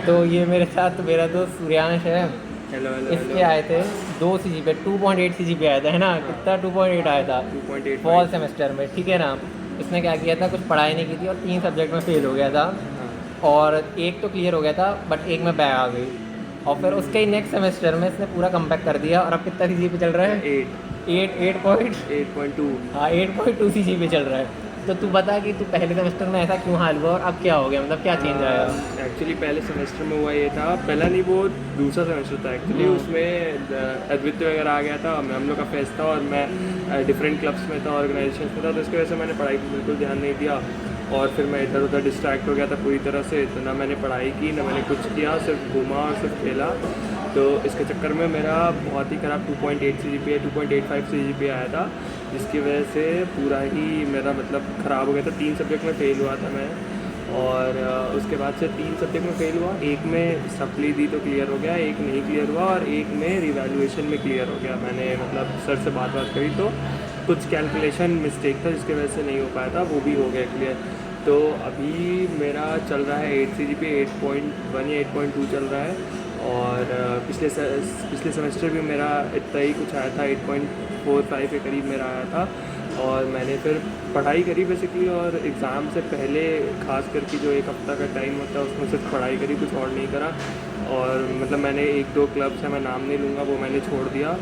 तो ये मेरे साथ मेरा दोस्त सूर्यांश है। हेलो हेलो इसके हेलो। आए थे 2 CGPA 2.8 CGPA आया था, है ना? हाँ, कितना 2.8 आया था 2.85। फॉल सेमेस्टर में, ठीक है ना? इसने क्या किया था, कुछ पढ़ाई नहीं की थी और 3 सब्जेक्ट में फेल हो गया था। हाँ। और एक तो क्लियर हो गया था बट एक में बैक आ गई। और फिर उसके ही नेक्स्ट सेमेस्टर में इसने पूरा कमबैक कर दिया और अब कितना CGPA चल रहा है? 8 पॉइंट 8.2। हाँ 8.2 CGPA चल रहा है। तो तू बता कि तू पहले सेमेस्टर में ऐसा क्यों हाल हुआ और अब क्या हो गया, मतलब क्या चेंज आया? एक्चुअली पहले सेमेस्टर में हुआ ये था, पहला नहीं वो दूसरा सेमेस्टर था एक्चुअली। उसमें अद्वित्य वगैरह आ गया था, हम लोग का फेस्ट था और मैं डिफरेंट क्लब्स में था, ऑर्गेनाइजेशन में था, तो इसकी वजह से मैंने पढ़ाई पर बिल्कुल ध्यान नहीं दिया। और फिर मैं इधर उधर डिस्ट्रैक्ट हो गया था पूरी तरह से, तो ना मैंने पढ़ाई की ना मैंने कुछ किया, सिर्फ घूमा और सिर्फ खेला। तो इसके चक्कर में मेरा बहुत ही ख़राब 2.8 CGPA 2.85 CGPA आया था, जिसकी वजह से पूरा ही मेरा मतलब ख़राब हो गया था। 3 सब्जेक्ट में फ़ेल हुआ था मैं। और उसके बाद से 3 सब्जेक्ट में फ़ेल हुआ, एक में सप्ली दी तो क्लियर हो गया, एक नहीं क्लियर हुआ और एक में रिवैल्यूएशन में क्लियर हो गया। मैंने मतलब सर से बात करी तो कुछ कैलकुलेशन मिस्टेक था जिसकी वजह से नहीं हो पाया था, वो भी हो गया क्लियर। तो अभी मेरा चल रहा है 8 CGPA 8.1 या 8.2 चल रहा है। और पिछले सेमेस्टर भी मेरा इतना ही कुछ आया था, 8.45 के करीब मेरा आया था। और मैंने फिर पढ़ाई करी बेसिकली, और एग्ज़ाम से पहले खास करके जो एक हफ़्ता का टाइम होता है उसमें सिर्फ पढ़ाई करी, कुछ और नहीं करा। और मतलब मैंने 1-2 क्लब्स हैं, मैं नाम नहीं लूँगा, वो मैंने छोड़ दिया।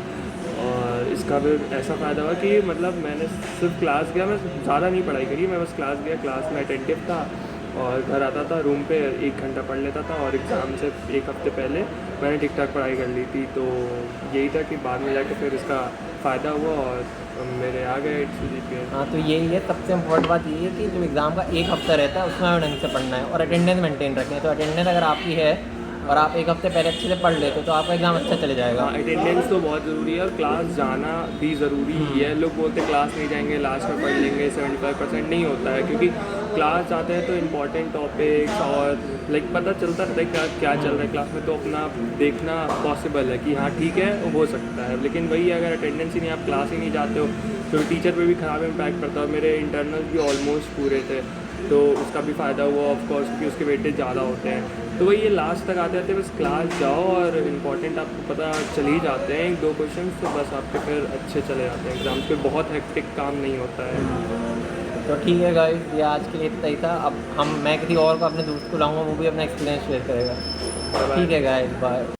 और इसका भी ऐसा फ़ायदा हुआ कि मतलब मैंने सिर्फ क्लास गया, मैं ज़्यादा नहीं पढ़ाई करी, मैं बस क्लास गया, क्लास में अटेंटिव था और घर आता था, रूम पे 1 घंटा पढ़ लेता था। और एग्ज़ाम से 1 हफ़्ते पहले मैंने ठीक ठाक पढ़ाई कर ली थी। तो यही था कि बाद में जाके फिर इसका फ़ायदा हुआ और मेरे आ गए 8 CGPA। हाँ तो यही है, सबसे इम्पोर्टेंट बात ये है कि जो एग्ज़ाम का एक हफ्ता रहता है उसमें हमें ढंग से पढ़ना है और अटेंडेंस मेंटेन रखनी है। तो अटेंडेंस अगर आपकी है और आप एक हफ्ते पहले अच्छे से पढ़ लेते तो आपका एग्ज़ाम अच्छा चले जाएगा। हाँ, अटेंडेंस तो बहुत ज़रूरी है और क्लास जाना भी ज़रूरी ही है। लोग बोलते हैं क्लास नहीं जाएंगे, लास्ट में पढ़ लेंगे, 75% नहीं होता है, क्योंकि क्लास जाते हैं तो इम्पॉर्टेंट टॉपिक्स और लाइक पता चलता रहता है क्या क्या चल रहा है क्लास में, तो अपना देखना पॉसिबल है कि हाँ ठीक है वो हो सकता है। लेकिन वही अगर अटेंडेंस ही नहीं, आप क्लास ही नहीं जाते हो, तो टीचर पे भी ख़राब इम्पैक्ट पड़ता है। और मेरे इंटरनल भी ऑलमोस्ट पूरे थे, तो उसका भी फ़ायदा हुआ ऑफकोर्स, क्योंकि उसके वेटेज ज़्यादा होते हैं। तो वही ये लास्ट तक आते आते बस क्लास जाओ और इम्पॉर्टेंट आपको पता चल ही जाते हैं 1-2 क्वेश्चन, तो बस आपके फिर अच्छे चले जाते हैं एग्ज़ाम्स पे, बहुत हेक्टिक काम नहीं होता है। तो ठीक है गाइस, ये आज के लिए इतना ही था। अब मैं किसी और को, अपने दोस्त को लाऊंगा, वो भी अपना एक्सपीरियंस शेयर करेगा। बाय ठीक बाय। है गाइस, बाय।